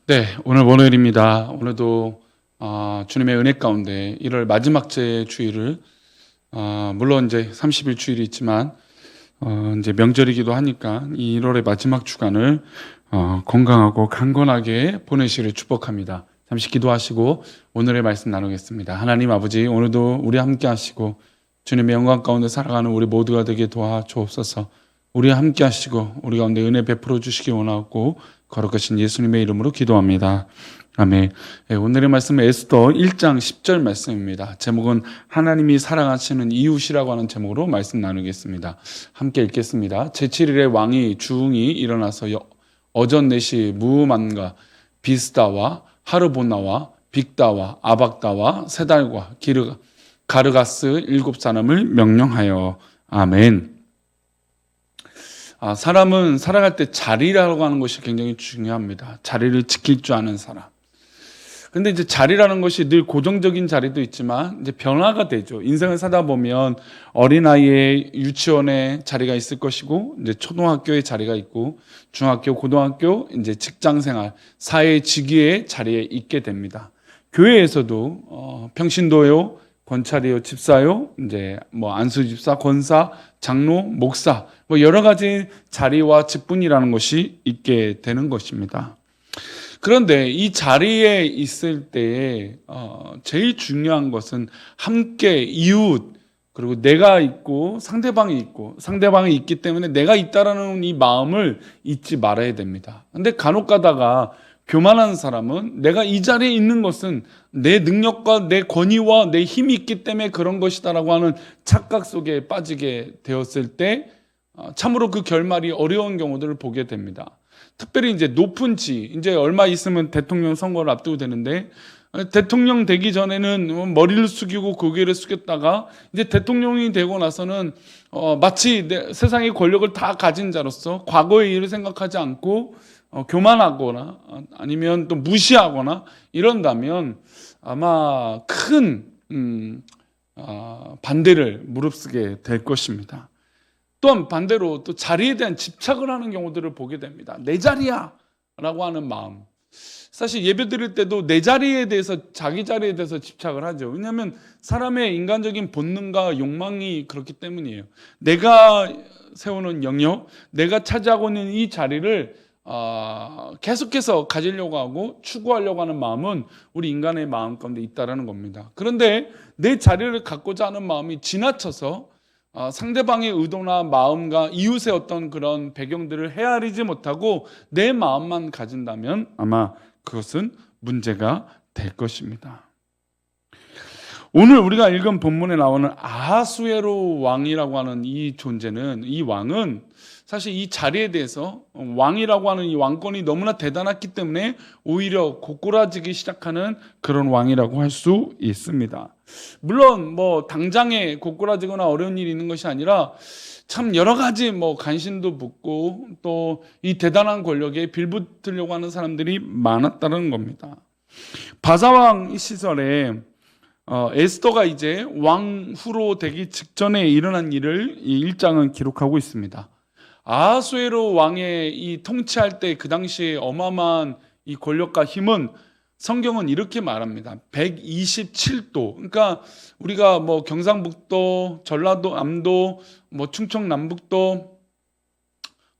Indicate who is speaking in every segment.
Speaker 1: 네, 오늘 월요일입니다. 오늘도 주님의 은혜 가운데 1월 마지막 째 주일을 물론 이제 30일 주일이 있지만 이제 명절이기도 하니까 이 1월의 마지막 주간을 건강하고 강건하게 보내시기를 축복합니다. 잠시 기도하시고 오늘의 말씀 나누겠습니다. 하나님 아버지, 오늘도 우리 함께 하시고 주님의 영광 가운데 살아가는 우리 모두가 되게 도와주옵소서. 우리와 함께 하시고 우리 가운데 은혜 베풀어 주시기 원하고 거룩하신 예수님의 이름으로 기도합니다. 아멘. 오늘의 말씀은 에스더 1장 10절 말씀입니다. 제목은 하나님이 사랑하시는 이웃이라고 하는 제목으로 말씀 나누겠습니다. 함께 읽겠습니다. 제7일에 왕이 주웅이 일어나서 어전넷이 무만과 비스다와 하르보나와 빅다와 아박다와 세달과 가르가스 7사람을 명령하여. 아멘. 사람은 살아갈 때 자리라고 하는 것이 굉장히 중요합니다. 자리를 지킬 줄 아는 사람. 근데 이제 자리라는 것이 늘 고정적인 자리도 있지만 이제 변화가 되죠. 인생을 사다 보면 어린아이의 유치원에 자리가 있을 것이고, 이제 초등학교에 자리가 있고, 중학교, 고등학교, 이제 직장 생활, 사회 직위의 자리에 있게 됩니다. 교회에서도 평신도요, 권찰이요, 집사요, 이제 뭐 안수집사, 권사, 장로, 목사, 뭐 여러 가지 자리와 직분이라는 것이 있게 되는 것입니다. 그런데 이 자리에 있을 때에 제일 중요한 것은 함께 이웃, 그리고 내가 있고 상대방이 있고, 상대방이 있기 때문에 내가 있다라는 이 마음을 잊지 말아야 됩니다. 근데 간혹 가다가 교만한 사람은 내가 이 자리에 있는 것은 내 능력과 내 권위와 내 힘이 있기 때문에 그런 것이다라고 하는 착각 속에 빠지게 되었을 때 참으로 그 결말이 어려운 경우들을 보게 됩니다. 특별히 이제 높은 이제 얼마 있으면 대통령 선거를 앞두고 되는데, 대통령 되기 전에는 머리를 숙이고 고개를 숙였다가 이제 대통령이 되고 나서는 마치 세상의 권력을 다 가진 자로서 과거의 일을 생각하지 않고 교만하거나 아니면 또 무시하거나 이런다면 아마 큰 반대를 무릅쓰게 될 것입니다. 또한 반대로 또 자리에 대한 집착을 하는 경우들을 보게 됩니다. 내 자리야 라고 하는 마음. 사실 예배 드릴 때도 내 자리에 대해서, 자기 자리에 대해서 집착을 하죠. 왜냐하면 사람의 인간적인 본능과 욕망이 그렇기 때문이에요. 내가 세우는 영역, 내가 차지하고 있는 이 자리를 계속해서 가지려고 하고 추구하려고 하는 마음은 우리 인간의 마음 가운데 있다는 겁니다. 그런데 내 자리를 갖고자 하는 마음이 지나쳐서 상대방의 의도나 마음과 이웃의 어떤 그런 배경들을 헤아리지 못하고 내 마음만 가진다면 아마 그것은 문제가 될 것입니다. 오늘 우리가 읽은 본문에 나오는 아하수에로 왕이라고 하는 이 존재는, 이 왕은 사실 이 자리에 대해서 왕이라고 하는 이 왕권이 너무나 대단했기 때문에 오히려 고꾸라지기 시작하는 그런 왕이라고 할 수 있습니다. 물론 뭐 당장에 고꾸라지거나 어려운 일이 있는 것이 아니라 참 여러 가지 뭐 간신도 붙고 또 이 대단한 권력에 빌붙으려고 하는 사람들이 많았다는 겁니다. 바사왕 시절에 에스더가 이제 왕후로 되기 직전에 일어난 일을 이 1장은 기록하고 있습니다. 아하수에로 왕의 이 통치할 때 그 당시에 어마어마한 이 권력과 힘은 성경은 이렇게 말합니다. 127도. 그러니까 우리가 뭐 경상북도, 전라도, 남도, 뭐 충청 남북도,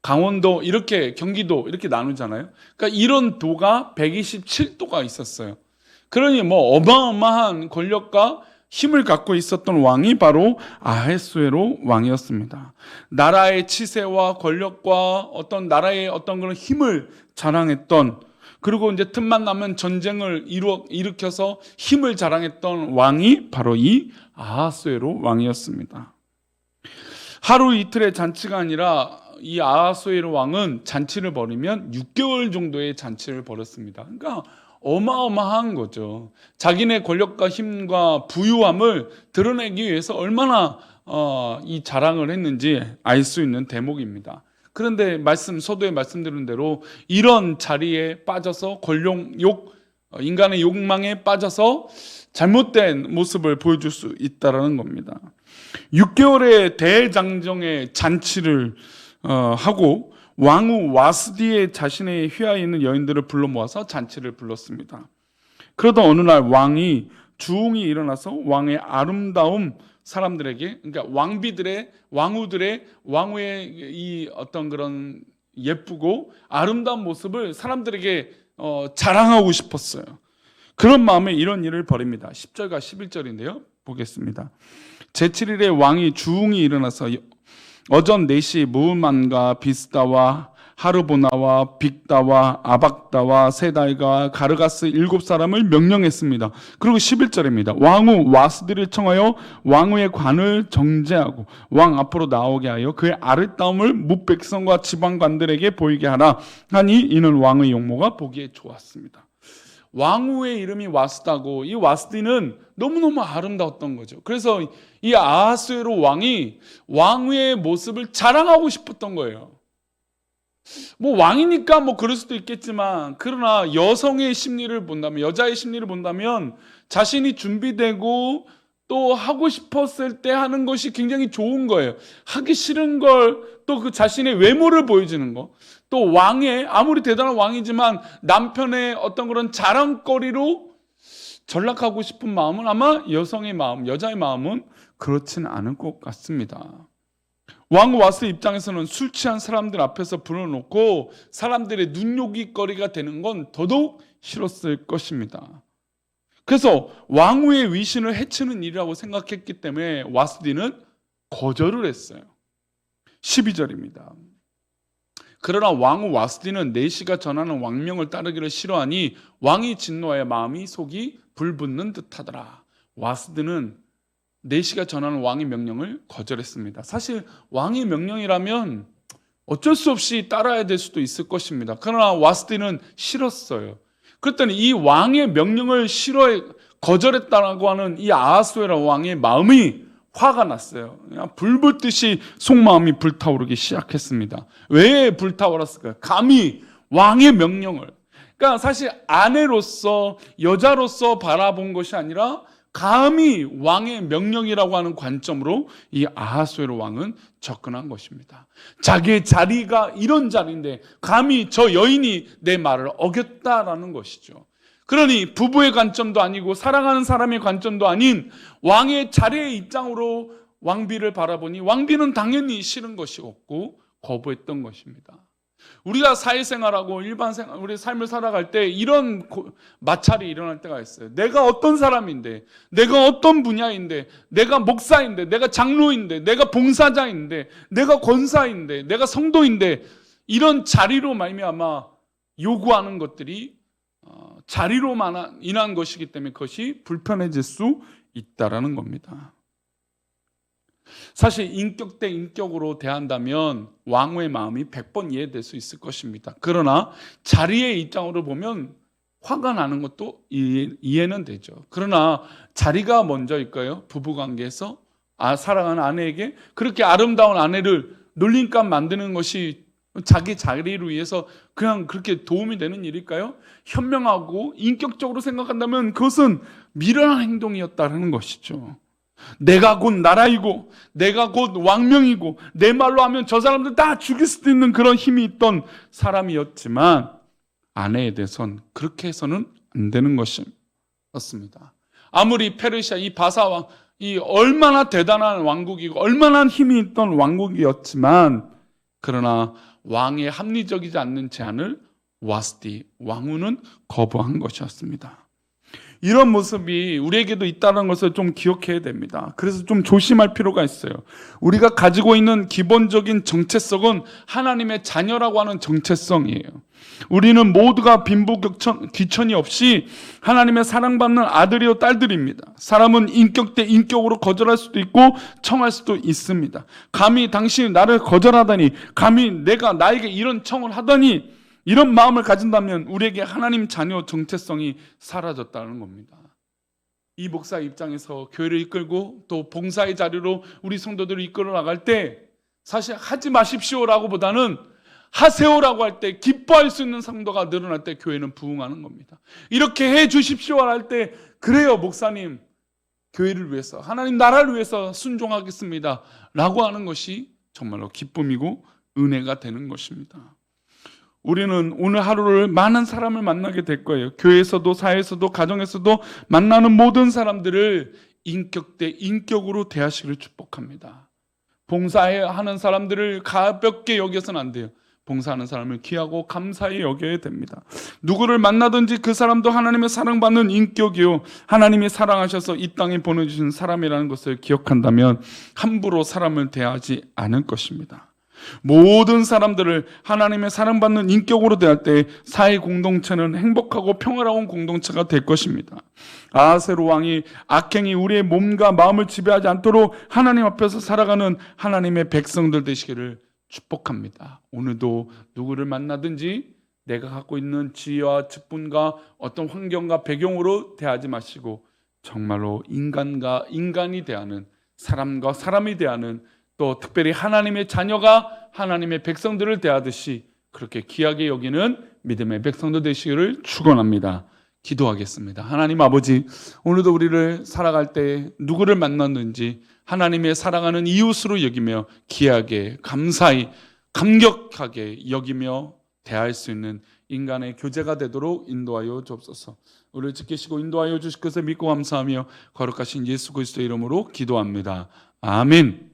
Speaker 1: 강원도, 이렇게 경기도 이렇게 나누잖아요. 그러니까 이런 도가 127도가 있었어요. 그러니 뭐 어마어마한 권력과 힘을 갖고 있었던 왕이 바로 아하수에로 왕이었습니다. 나라의 치세와 권력과 어떤 나라의 어떤 그런 힘을 자랑했던, 그리고 이제 틈만 나면 전쟁을 일으켜서 힘을 자랑했던 왕이 바로 이 아하수에로 왕이었습니다. 하루 이틀의 잔치가 아니라 이 아하수에로 왕은 잔치를 벌이면 6개월 정도의 잔치를 벌였습니다. 그러니까 어마어마한 거죠. 자기네 권력과 힘과 부유함을 드러내기 위해서 얼마나 이 자랑을 했는지 알 수 있는 대목입니다. 그런데 서두에 말씀드린 대로 이런 자리에 빠져서 인간의 욕망에 빠져서 잘못된 모습을 보여줄 수 있다는 겁니다. 6개월의 대장정의 잔치를 하고 왕후 와스디의 자신의 휘하에 있는 여인들을 불러 모아서 잔치를 불렀습니다. 그러다 어느 날 왕이 주웅이 일어나서 왕의 아름다움 사람들에게, 그러니까 왕후들의 이 어떤 그런 예쁘고 아름다운 모습을 사람들에게 자랑하고 싶었어요. 그런 마음에 이런 일을 벌입니다. 10절과 11절인데요. 보겠습니다. 제7일에 왕이 주웅이 일어나서 어전 4시 무만과 비스다와 하르보나와 빅다와 아박다와 세달과 가르가스 7사람을 명령했습니다. 그리고 11절입니다. 왕후 와스디를 청하여 왕후의 관을 정제하고 왕 앞으로 나오게 하여 그의 아름다움을 뭇백성과 지방관들에게 보이게 하라 하니 이는 왕의 용모가 보기에 좋았습니다. 왕후의 이름이 와스다고, 이 와스디는 너무너무 아름다웠던 거죠. 그래서 이 아하수에로 왕이 왕후의 모습을 자랑하고 싶었던 거예요. 뭐 왕이니까 뭐 그럴 수도 있겠지만, 그러나 여성의 심리를 본다면, 여자의 심리를 본다면 자신이 준비되고 또 하고 싶었을 때 하는 것이 굉장히 좋은 거예요. 하기 싫은 걸, 또 그 자신의 외모를 보여주는 거, 또 왕의, 아무리 대단한 왕이지만 남편의 어떤 그런 자랑거리로 전락하고 싶은 마음은 아마 여성의 마음, 여자의 마음은 그렇진 않을 것 같습니다. 왕후 와스 입장에서는 술 취한 사람들 앞에서 불러놓고 사람들의 눈요깃거리가 되는 건 더더욱 싫었을 것입니다. 그래서 왕후의 위신을 해치는 일이라고 생각했기 때문에 와스디는 거절을 했어요. 12절입니다. 그러나 왕후 와스디는 내시가 전하는 왕명을 따르기를 싫어하니 왕이 진노하여 마음이 속이 불붙는 듯하더라. 와스디는 내시가 전하는 왕의 명령을 거절했습니다. 사실 왕의 명령이라면 어쩔 수 없이 따라야 될 수도 있을 것입니다. 그러나 와스디는 싫었어요. 그랬더니 이 왕의 명령을 거절했다라고 하는 이 아하수에라 왕의 마음이 화가 났어요. 그냥 불붙듯이 속마음이 불타오르기 시작했습니다. 왜 불타오랐을까요? 감히 왕의 명령을, 그러니까 사실 아내로서, 여자로서 바라본 것이 아니라 감히 왕의 명령이라고 하는 관점으로 이 아하수에로 왕은 접근한 것입니다. 자기의 자리가 이런 자리인데 감히 저 여인이 내 말을 어겼다라는 것이죠. 그러니 부부의 관점도 아니고 사랑하는 사람의 관점도 아닌 왕의 자리의 입장으로 왕비를 바라보니 왕비는 당연히 싫은 것이었고 거부했던 것입니다. 우리가 사회생활하고 일반생활, 우리 삶을 살아갈 때 이런 마찰이 일어날 때가 있어요. 내가 어떤 사람인데, 내가 어떤 분야인데, 내가 목사인데, 내가 장로인데, 내가 봉사자인데, 내가 권사인데, 내가 성도인데, 이런 자리로 말미암아 요구하는 것들이 자리로만 인한 것이기 때문에 그것이 불편해질 수 있다라는 겁니다. 사실 인격 대 인격으로 대한다면 왕후의 마음이 100번 이해될 수 있을 것입니다. 그러나 자리의 입장으로 보면 화가 나는 것도 이해는 되죠. 그러나 자리가 먼저일까요? 부부관계에서 사랑하는 아내에게 그렇게 아름다운 아내를 놀림감 만드는 것이 자기 자리를 위해서 그냥 그렇게 도움이 되는 일일까요? 현명하고 인격적으로 생각한다면 그것은 미련한 행동이었다는 것이죠. 내가 곧 나라이고 내가 곧 왕명이고 내 말로 하면 저 사람들 다 죽일 수도 있는 그런 힘이 있던 사람이었지만 아내에 대해서는 그렇게 해서는 안 되는 것이었습니다. 아무리 페르시아 이 바사왕, 이 얼마나 대단한 왕국이고 얼마나 힘이 있던 왕국이었지만 그러나 왕의 합리적이지 않는 제안을 와스디 왕후는 거부한 것이었습니다. 이런 모습이 우리에게도 있다는 것을 좀 기억해야 됩니다. 그래서 좀 조심할 필요가 있어요. 우리가 가지고 있는 기본적인 정체성은 하나님의 자녀라고 하는 정체성이에요. 우리는 모두가 빈부귀천이 없이 하나님의 사랑받는 아들이요 딸들입니다. 사람은 인격 대 인격으로 거절할 수도 있고 청할 수도 있습니다. 감히 당신이 나를 거절하다니, 감히 내가 나에게 이런 청을 하다니, 이런 마음을 가진다면 우리에게 하나님 자녀 정체성이 사라졌다는 겁니다. 이 목사 입장에서 교회를 이끌고 또 봉사의 자리로 우리 성도들을 이끌어 나갈 때 사실 하지 마십시오라고 보다는 하세요라고 할 때 기뻐할 수 있는 성도가 늘어날 때 교회는 부흥하는 겁니다. 이렇게 해 주십시오 할 때 그래요 목사님, 교회를 위해서 하나님 나라를 위해서 순종하겠습니다 라고 하는 것이 정말로 기쁨이고 은혜가 되는 것입니다. 우리는 오늘 하루를 많은 사람을 만나게 될 거예요. 교회에서도 사회에서도 가정에서도 만나는 모든 사람들을 인격 대 인격으로 대하시기를 축복합니다. 봉사하는 사람들을 가볍게 여겨서는 안 돼요. 봉사하는 사람을 귀하고 감사히 여겨야 됩니다. 누구를 만나든지 그 사람도 하나님의 사랑받는 인격이요, 하나님이 사랑하셔서 이 땅에 보내주신 사람이라는 것을 기억한다면 함부로 사람을 대하지 않을 것입니다. 모든 사람들을 하나님의 사랑받는 인격으로 대할 때 사회 공동체는 행복하고 평화로운 공동체가 될 것입니다. 아하스로 왕이 악행이 우리의 몸과 마음을 지배하지 않도록 하나님 앞에서 살아가는 하나님의 백성들 되시기를 축복합니다. 오늘도 누구를 만나든지 내가 갖고 있는 지혜와 직분과 어떤 환경과 배경으로 대하지 마시고 정말로 인간과 인간이 대하는, 사람과 사람이 대하는, 또 특별히 하나님의 자녀가 하나님의 백성들을 대하듯이 그렇게 귀하게 여기는 믿음의 백성들 되시기를 축원합니다. 기도하겠습니다. 하나님 아버지, 오늘도 우리를 살아갈 때 누구를 만났는지 하나님의 사랑하는 이웃으로 여기며 귀하게, 감사히, 감격하게 여기며 대할 수 있는 인간의 교제가 되도록 인도하여 주옵소서. 우리를 지키시고 인도하여 주실 것을 믿고 감사하며 거룩하신 예수 그리스도의 이름으로 기도합니다. 아멘.